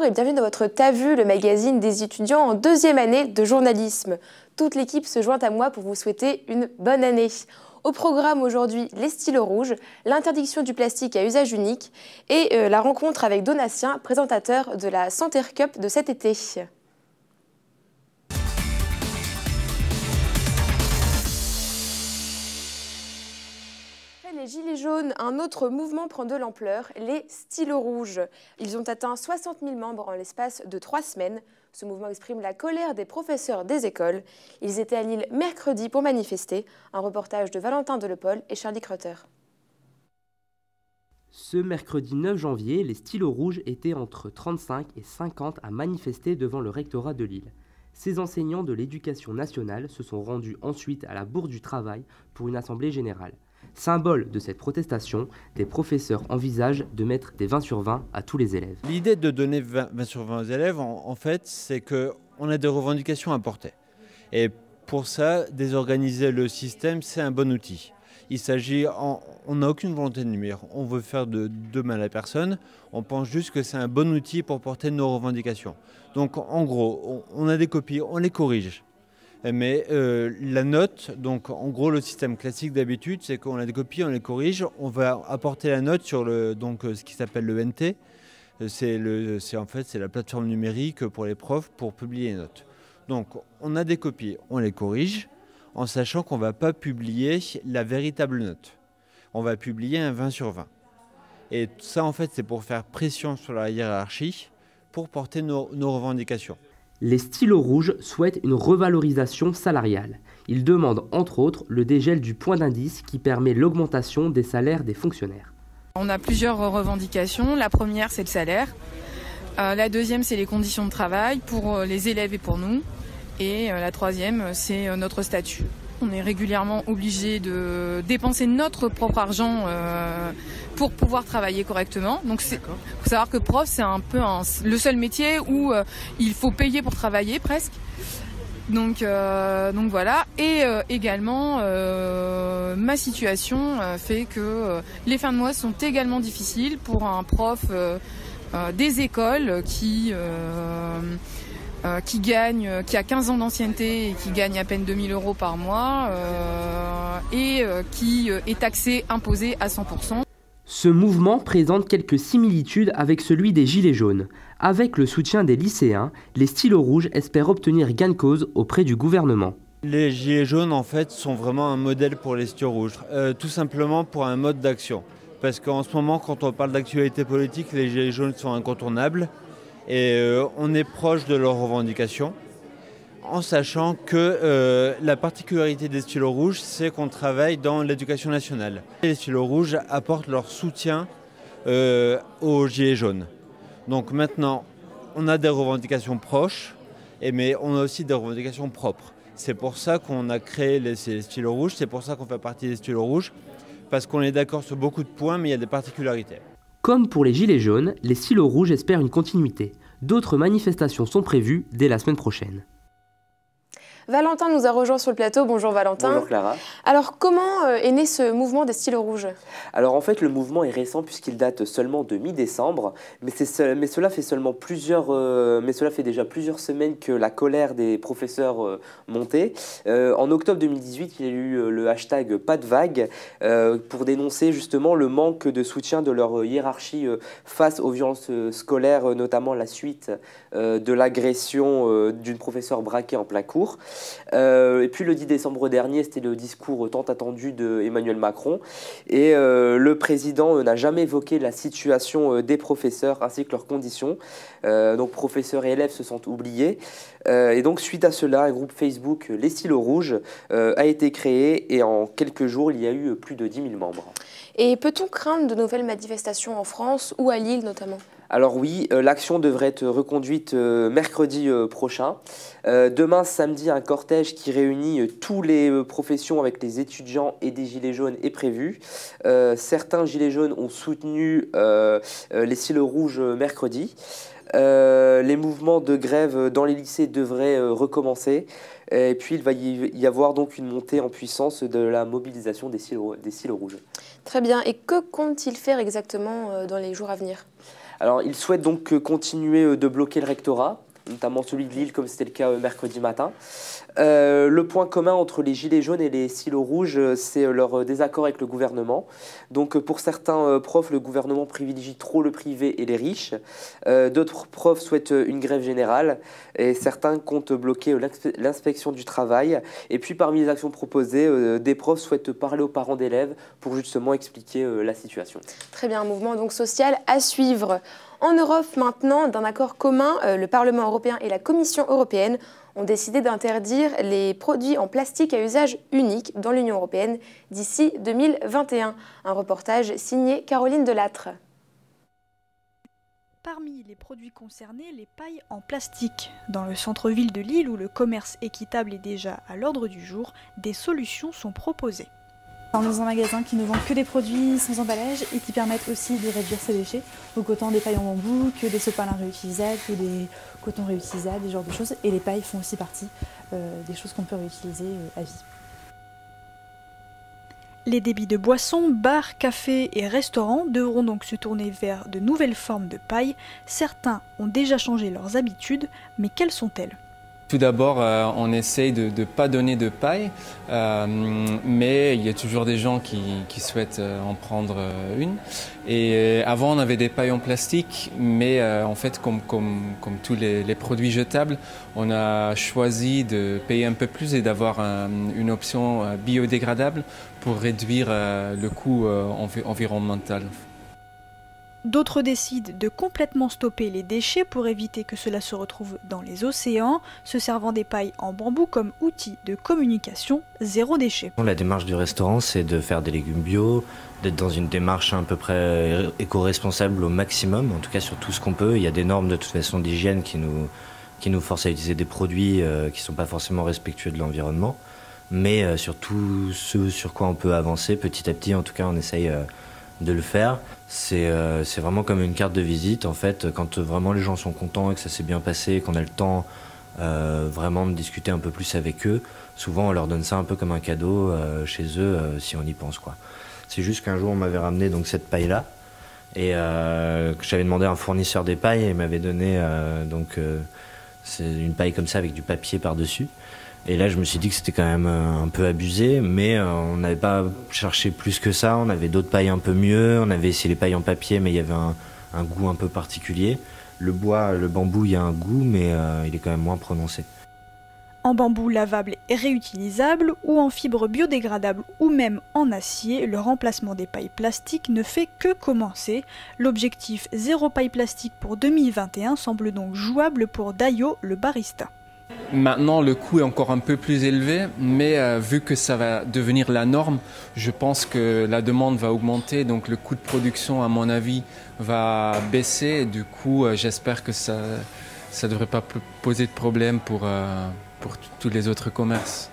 bonjour et bienvenue dans votre T'as vu, le magazine des étudiants en deuxième année de journalisme. Toute l'équipe se joint à moi pour vous souhaiter une bonne année. Au programme aujourd'hui, les stylos rouges, l'interdiction du plastique à usage unique et la rencontre avec Donatien, présentateur de la Santer Cup de cet été. Les Gilets jaunes, un autre mouvement prend de l'ampleur, les stylos rouges. Ils ont atteint 60 000 membres en l'espace de 3 semaines. Ce mouvement exprime la colère des professeurs des écoles. Ils étaient à Lille mercredi pour manifester. Un reportage de Valentin Delepol et Charlie Crotter. Ce mercredi 9 janvier, les stylos rouges étaient entre 35 et 50 à manifester devant le rectorat de Lille. Ces enseignants de l'éducation nationale se sont rendus ensuite à la Bourse du Travail pour une assemblée générale. Symbole de cette protestation, des professeurs envisagent de mettre des 20 sur 20 à tous les élèves. L'idée de donner 20 sur 20 aux élèves, en fait, c'est qu'on a des revendications à porter. Et pour ça, désorganiser le système, c'est un bon outil. Il s'agit, on n'a aucune volonté de nuire, on veut faire de mal à personne, on pense juste que c'est un bon outil pour porter nos revendications. Donc en gros, on a des copies, on les corrige. Mais la note, donc en gros le système classique d'habitude, c'est qu'on a des copies, on les corrige, on va apporter la note sur ce qui s'appelle le NT. C'est la plateforme numérique pour les profs pour publier les notes. Donc on a des copies, on les corrige, en sachant qu'on ne va pas publier la véritable note. On va publier un 20 sur 20. Et ça en fait c'est pour faire pression sur la hiérarchie, pour porter nos revendications. Les stylos rouges souhaitent une revalorisation salariale. Ils demandent entre autres le dégel du point d'indice qui permet l'augmentation des salaires des fonctionnaires. On a plusieurs revendications. La première, c'est le salaire. La deuxième, c'est les conditions de travail pour les élèves et pour nous. Et la troisième, c'est notre statut. On est régulièrement obligé de dépenser notre propre argent pour pouvoir travailler correctement. Donc il faut savoir que prof, c'est un peu le seul métier où il faut payer pour travailler presque. Donc voilà. Et également, ma situation fait que les fins de mois sont également difficiles pour un prof des écoles qui a 15 ans d'ancienneté et qui gagne à peine 2 000 € par mois et qui est taxé, imposé à 100%. Ce mouvement présente quelques similitudes avec celui des Gilets jaunes. Avec le soutien des lycéens, les stylos rouges espèrent obtenir gain de cause auprès du gouvernement. Les Gilets jaunes en fait sont vraiment un modèle pour les stylos rouges, tout simplement pour un mode d'action. Parce qu'en ce moment, quand on parle d'actualité politique, les Gilets jaunes sont incontournables. Et on est proche de leurs revendications, en sachant que la particularité des stylos rouges, c'est qu'on travaille dans l'éducation nationale. Les stylos rouges apportent leur soutien aux Gilets jaunes. Donc maintenant, on a des revendications proches, mais on a aussi des revendications propres. C'est pour ça qu'on a créé ces stylos rouges, c'est pour ça qu'on fait partie des stylos rouges, parce qu'on est d'accord sur beaucoup de points, mais il y a des particularités. Comme pour les Gilets jaunes, les stylos rouges espèrent une continuité. D'autres manifestations sont prévues dès la semaine prochaine. Valentin nous a rejoint sur le plateau. Bonjour Valentin. Bonjour Clara. Alors comment est né ce mouvement des stylos rouges? Alors en fait le mouvement est récent puisqu'il date seulement de mi-décembre, mais cela fait déjà plusieurs semaines que la colère des professeurs montait. En octobre 2018, il y a eu le hashtag Pas de vague pour dénoncer justement le manque de soutien de leur hiérarchie face aux violences scolaires, notamment la suite de l'agression d'une professeure braquée en plein cours. Et puis le 10 décembre dernier, c'était le discours tant attendu d'Emmanuel Macron. Et le président n'a jamais évoqué la situation des professeurs ainsi que leurs conditions. Donc professeurs et élèves se sentent oubliés. Et donc suite à cela, un groupe Facebook, Les Stylos Rouges, a été créé. Et en quelques jours, il y a eu plus de 10 000 membres. Et peut-on craindre de nouvelles manifestations en France ou à Lille notamment ? Alors oui, l'action devrait être reconduite mercredi prochain. Demain, samedi, un cortège qui réunit tous les professions avec les étudiants et des Gilets jaunes est prévu. Certains Gilets jaunes ont soutenu les stylos rouges mercredi. Les mouvements de grève dans les lycées devraient recommencer. Et puis, il va y avoir donc une montée en puissance de la mobilisation des stylos rouges. Très bien. Et que compte-t-il faire exactement dans les jours à venir ? Alors, ils souhaitent donc continuer de bloquer le rectorat, notamment celui de Lille, comme c'était le cas mercredi matin. Le point commun entre les gilets jaunes et les stylos rouges, c'est leur désaccord avec le gouvernement. Donc pour certains profs, le gouvernement privilégie trop le privé et les riches. D'autres profs souhaitent une grève générale et certains comptent bloquer l'inspection du travail. Et puis parmi les actions proposées, des profs souhaitent parler aux parents d'élèves pour justement expliquer la situation. Très bien, un mouvement donc social à suivre. En Europe maintenant, d'un accord commun, le Parlement européen et la Commission européenne ont décidé d'interdire les produits en plastique à usage unique dans l'Union européenne d'ici 2021. Un reportage signé Caroline Delattre. Parmi les produits concernés, les pailles en plastique. Dans le centre-ville de Lille, où le commerce équitable est déjà à l'ordre du jour, des solutions sont proposées. Dans un magasin qui ne vend que des produits sans emballage et qui permettent aussi de réduire ses déchets, donc autant des pailles en bambou que des sopalins réutilisables, que des cotons réutilisables, des genres de choses. Et les pailles font aussi partie des choses qu'on peut réutiliser à vie. Les débits de boissons, bars, cafés et restaurants devront donc se tourner vers de nouvelles formes de paille. Certains ont déjà changé leurs habitudes, mais quelles sont-elles ? Tout d'abord, on essaye de ne pas donner de paille, mais il y a toujours des gens qui souhaitent en prendre une. Et avant, on avait des pailles en plastique, mais en fait, comme tous les produits jetables, on a choisi de payer un peu plus et d'avoir une option biodégradable pour réduire le coût environnemental. D'autres décident de complètement stopper les déchets pour éviter que cela se retrouve dans les océans, se servant des pailles en bambou comme outil de communication zéro déchet. La démarche du restaurant, c'est de faire des légumes bio, d'être dans une démarche à peu près éco-responsable au maximum, en tout cas sur tout ce qu'on peut. Il y a des normes de toute façon d'hygiène qui nous forcent à utiliser des produits qui ne sont pas forcément respectueux de l'environnement, mais sur tout ce sur quoi on peut avancer petit à petit, en tout cas on essaye de le faire. C'est vraiment comme une carte de visite en fait, quand vraiment les gens sont contents et que ça s'est bien passé, qu'on a le temps vraiment de discuter un peu plus avec eux, souvent on leur donne ça un peu comme un cadeau chez eux si on y pense quoi. C'est juste qu'un jour on m'avait ramené donc cette paille là et que j'avais demandé à un fournisseur des pailles et il m'avait donné c'est une paille comme ça avec du papier par dessus. Et là, je me suis dit que c'était quand même un peu abusé, mais on n'avait pas cherché plus que ça. On avait d'autres pailles un peu mieux. On avait essayé les pailles en papier, mais il y avait un goût un peu particulier. Le bois, le bambou, il y a un goût, mais il est quand même moins prononcé. En bambou lavable et réutilisable, ou en fibre biodégradable, ou même en acier, le remplacement des pailles plastiques ne fait que commencer. L'objectif zéro paille plastique pour 2021 semble donc jouable pour Dayo, le barista. Maintenant, le coût est encore un peu plus élevé, mais vu que ça va devenir la norme, je pense que la demande va augmenter, donc le coût de production, à mon avis, va baisser. Du coup, j'espère que ça ne devrait pas poser de problème pour tous les autres commerces.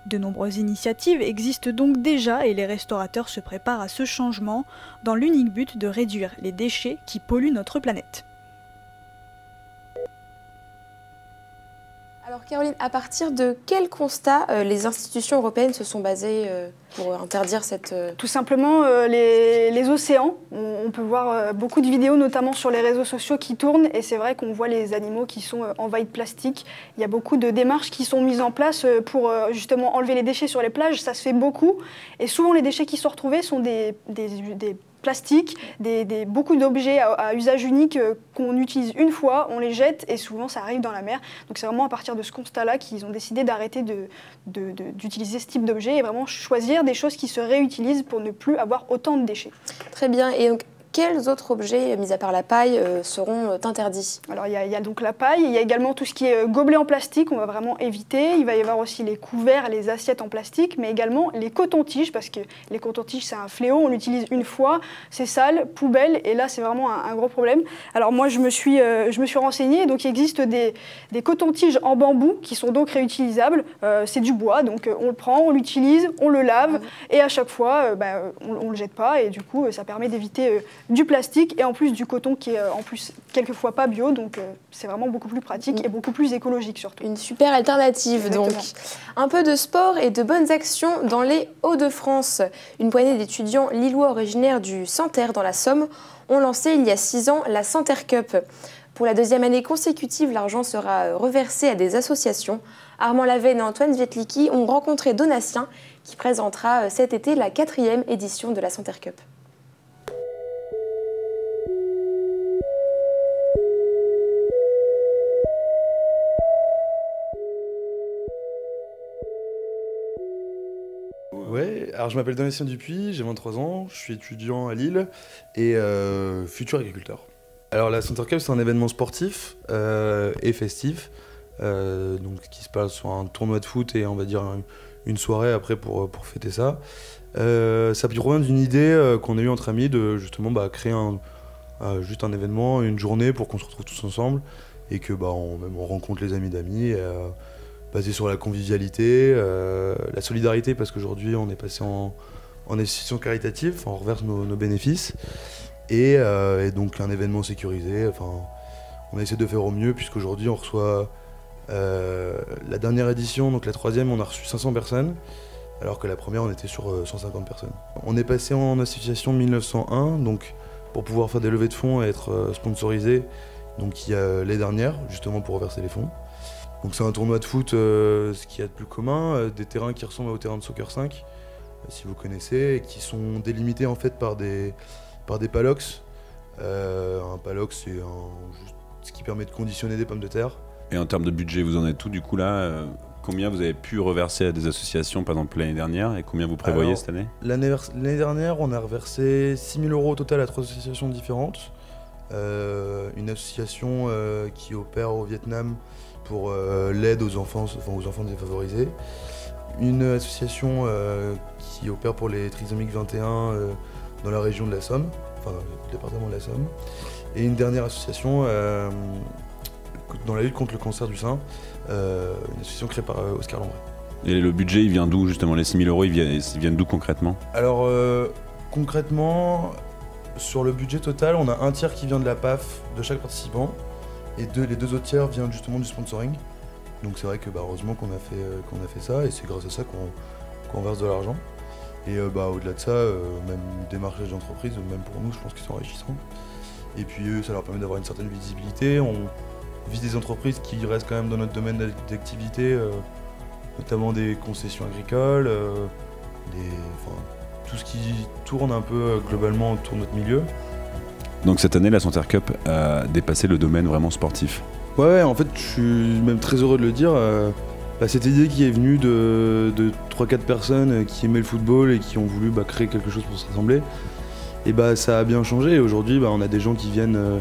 De nombreuses initiatives existent donc déjà et les restaurateurs se préparent à ce changement dans l'unique but de réduire les déchets qui polluent notre planète. Alors Caroline, à partir de quel constat les institutions européennes se sont basées pour interdire cette... Tout simplement les océans. On peut voir beaucoup de vidéos, notamment sur les réseaux sociaux, qui tournent. Et c'est vrai qu'on voit les animaux qui sont envahis de plastique. Il y a beaucoup de démarches qui sont mises en place pour justement enlever les déchets sur les plages. Ça se fait beaucoup. Et souvent, les déchets qui sont retrouvés sont des plastiques, beaucoup d'objets à usage unique qu'on utilise une fois, on les jette et souvent ça arrive dans la mer. Donc c'est vraiment à partir de ce constat-là qu'ils ont décidé d'arrêter d'utiliser ce type d'objets et vraiment choisir des choses qui se réutilisent pour ne plus avoir autant de déchets. Très bien. Et donc, quels autres objets, mis à part la paille, seront interdits? Alors il y a donc la paille, il y a également tout ce qui est gobelet en plastique, on va vraiment éviter. Il va y avoir aussi les couverts, les assiettes en plastique, mais également les cotons-tiges, parce que les cotons-tiges c'est un fléau, on l'utilise une fois, c'est sale, poubelle, et là c'est vraiment un gros problème. Alors moi je me suis renseignée, donc il existe des cotons-tiges en bambou qui sont donc réutilisables, c'est du bois, donc on le prend, on l'utilise, on le lave, et à chaque fois on ne le jette pas, et du coup ça permet d'éviter du plastique et en plus du coton qui est en plus quelquefois pas bio, donc c'est vraiment beaucoup plus pratique et beaucoup plus écologique surtout. Une super alternative. Exactement. Donc. Un peu de sport et de bonnes actions dans les Hauts-de-France. Une poignée d'étudiants lillois originaires du Santerre dans la Somme ont lancé il y a 6 ans la Santerre Cup. Pour la 2e année consécutive, l'argent sera reversé à des associations. Armand Lavenne et Antoine Vietlicki ont rencontré Donatien qui présentera cet été la 4e édition de la Santerre Cup. Ouais, alors je m'appelle Donatien Dupuis, j'ai 23 ans, je suis étudiant à Lille et futur agriculteur. Alors la Santerre Cup c'est un événement sportif et festif, donc qui se passe sur un tournoi de foot et on va dire une soirée après pour fêter ça. Ça provient d'une idée qu'on a eue entre amis de justement créer juste un événement, une journée pour qu'on se retrouve tous ensemble et que on rencontre les amis d'amis. Basé sur la convivialité, la solidarité, parce qu'aujourd'hui on est passé en institution caritative, on reverse nos bénéfices, et donc un événement sécurisé. On a essayé de faire au mieux, puisqu'aujourd'hui on reçoit la dernière édition, donc la 3e, on a reçu 500 personnes, alors que la première on était sur 150 personnes. On est passé en association 1901, donc pour pouvoir faire des levées de fonds et être sponsorisé, donc il y a les dernières, justement pour reverser les fonds. Donc c'est un tournoi de foot, ce qu'il y a de plus commun, des terrains qui ressemblent au terrain de soccer 5, si vous connaissez, et qui sont délimités en fait par des paddocks. Un paddock c'est juste ce qui permet de conditionner des pommes de terre. Et en termes de budget, vous en êtes tout du coup là combien vous avez pu reverser à des associations par exemple l'année dernière et combien vous prévoyez cette année? L'année dernière on a reversé 6 000 € au total à 3 associations différentes. Une association qui opère au Vietnam pour l'aide aux enfants défavorisés. Une association qui opère pour les trisomiques 21 dans la région de la Somme, enfin dans le département de la Somme. Et une dernière association dans la lutte contre le cancer du sein, une association créée par Oscar Lambret. Et le budget, il vient d'où justement? Les 6 000 €, ils viennent d'où concrètement? Alors concrètement, sur le budget total, on a un tiers qui vient de la PAF de chaque participant. Et les 2 autres tiers viennent justement du sponsoring. Donc c'est vrai que heureusement qu'on a fait ça et c'est grâce à ça qu'on verse de l'argent. Et au-delà de ça, même des marchés d'entreprise, même pour nous, je pense qu'ils sont enrichissants. Et puis eux, ça leur permet d'avoir une certaine visibilité. On vise des entreprises qui restent quand même dans notre domaine d'activité, notamment des concessions agricoles, tout ce qui tourne un peu globalement autour de notre milieu. Donc cette année, la Santerre Cup a dépassé le domaine vraiment sportif. Ouais, en fait, je suis même très heureux de le dire. Cette idée qui est venue de 3-4 personnes qui aimaient le football et qui ont voulu créer quelque chose pour se rassembler, et ça a bien changé. Et aujourd'hui, on a des gens qui viennent,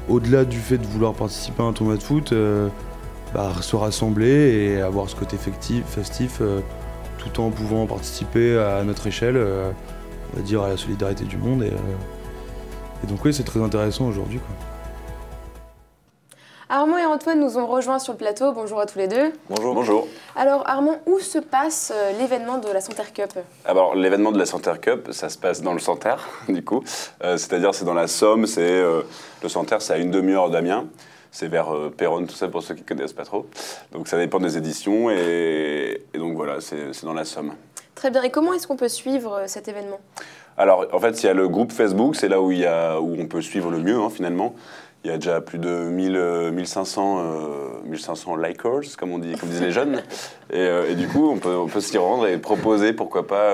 au-delà du fait de vouloir participer à un tournoi de foot, se rassembler et avoir ce côté festif tout en pouvant participer à notre échelle, on va dire à la solidarité du monde. Et donc oui, c'est très intéressant aujourd'hui. Armand et Antoine nous ont rejoints sur le plateau. Bonjour à tous les deux. Bonjour. Bonjour. Alors Armand, où se passe l'événement de la Santerre Cup? Alors l'événement de la Santerre Cup, ça se passe dans le Santerre, du coup. C'est-à-dire c'est dans la Somme, le Santerre c'est à une demi-heure d'Amiens. C'est vers Péronne, tout ça pour ceux qui ne connaissent pas trop. Donc ça dépend des éditions et donc voilà, c'est dans la Somme. Très bien. Et comment est-ce qu'on peut suivre cet événement? Alors en fait, il y a le groupe Facebook, c'est là où on peut suivre le mieux finalement. Il y a déjà plus de 1500 likers, comme disent les jeunes. Et du coup, on peut s'y rendre et proposer, pourquoi pas,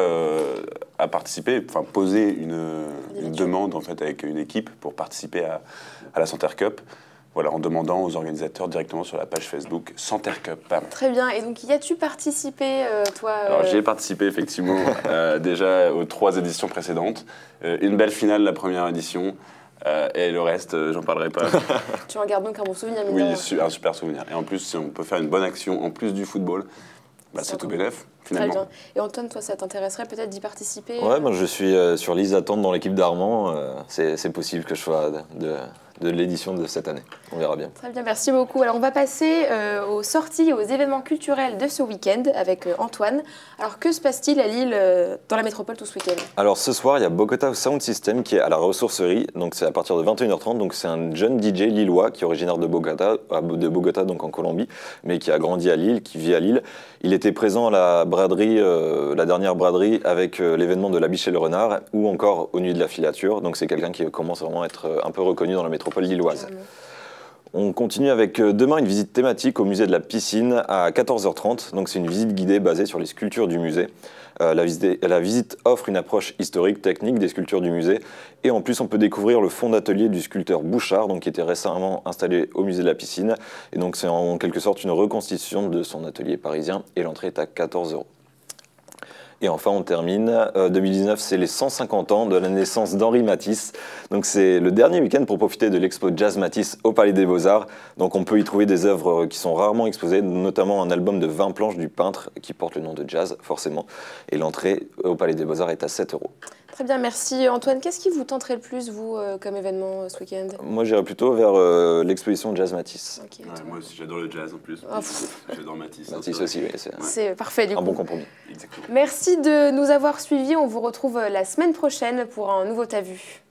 à participer, enfin poser une demande en fait avec une équipe pour participer à la Santerre Cup. Voilà, en demandant aux organisateurs directement sur la page Facebook Santerre Cup. Très bien. Et donc, y as-tu participé, toi Alors, j'y ai participé, effectivement, déjà aux 3 éditions précédentes. Une belle finale, la première édition. Et le reste, j'en parlerai pas. Tu en gardes donc un bon souvenir, Oui, un super souvenir. Et en plus, si on peut faire une bonne action en plus du football, c'est tout bénef, finalement. Très bien. Et Antoine, toi, ça t'intéresserait peut-être d'y participer? Ouais, moi je suis sur liste d'attente dans l'équipe d'Armand. C'est possible que je sois de de l'édition de cette année. On verra bien. Très bien, merci beaucoup. Alors on va passer aux sorties et aux événements culturels de ce week-end avec Antoine. Alors que se passe-t-il à Lille, dans la métropole tout ce week-end? Alors ce soir, il y a Bogota Sound System qui est à la ressourcerie, donc c'est à partir de 21h30. Donc c'est un jeune DJ lillois qui est originaire de Bogota, donc en Colombie, mais qui a grandi à Lille, qui vit à Lille. Il était présent à la braderie, la dernière braderie avec l'événement de La Biche et le Renard ou encore aux Nuits de la Filature. Donc c'est quelqu'un qui commence vraiment à être un peu reconnu dans la métropole lilloise. On continue avec demain une visite thématique au musée de la piscine à 14h30. Donc c'est une visite guidée basée sur les sculptures du musée. La visite offre une approche historique, technique des sculptures du musée. Et en plus, on peut découvrir le fond d'atelier du sculpteur Bouchard, donc, qui était récemment installé au musée de la piscine. Et donc c'est en quelque sorte une reconstitution de son atelier parisien. Et l'entrée est à 14 €. Et enfin, on termine. 2019, c'est les 150 ans de la naissance d'Henri Matisse. Donc, c'est le dernier week-end pour profiter de l'expo Jazz Matisse au Palais des Beaux-Arts. Donc, on peut y trouver des œuvres qui sont rarement exposées, notamment un album de 20 planches du peintre qui porte le nom de Jazz, forcément. Et l'entrée au Palais des Beaux-Arts est à 7 €. Très bien, merci Antoine. Qu'est-ce qui vous tenterait le plus, vous, comme événement ce week-end? Moi, j'irais plutôt vers l'exposition Jazz Matisse. Okay, moi aussi, j'adore le jazz en plus. J'adore Matisse. Matisse aussi, oui. C'est parfait, du coup. Un bon compromis. Exactement. Merci de nous avoir suivis. On vous retrouve la semaine prochaine pour un nouveau T'as vu.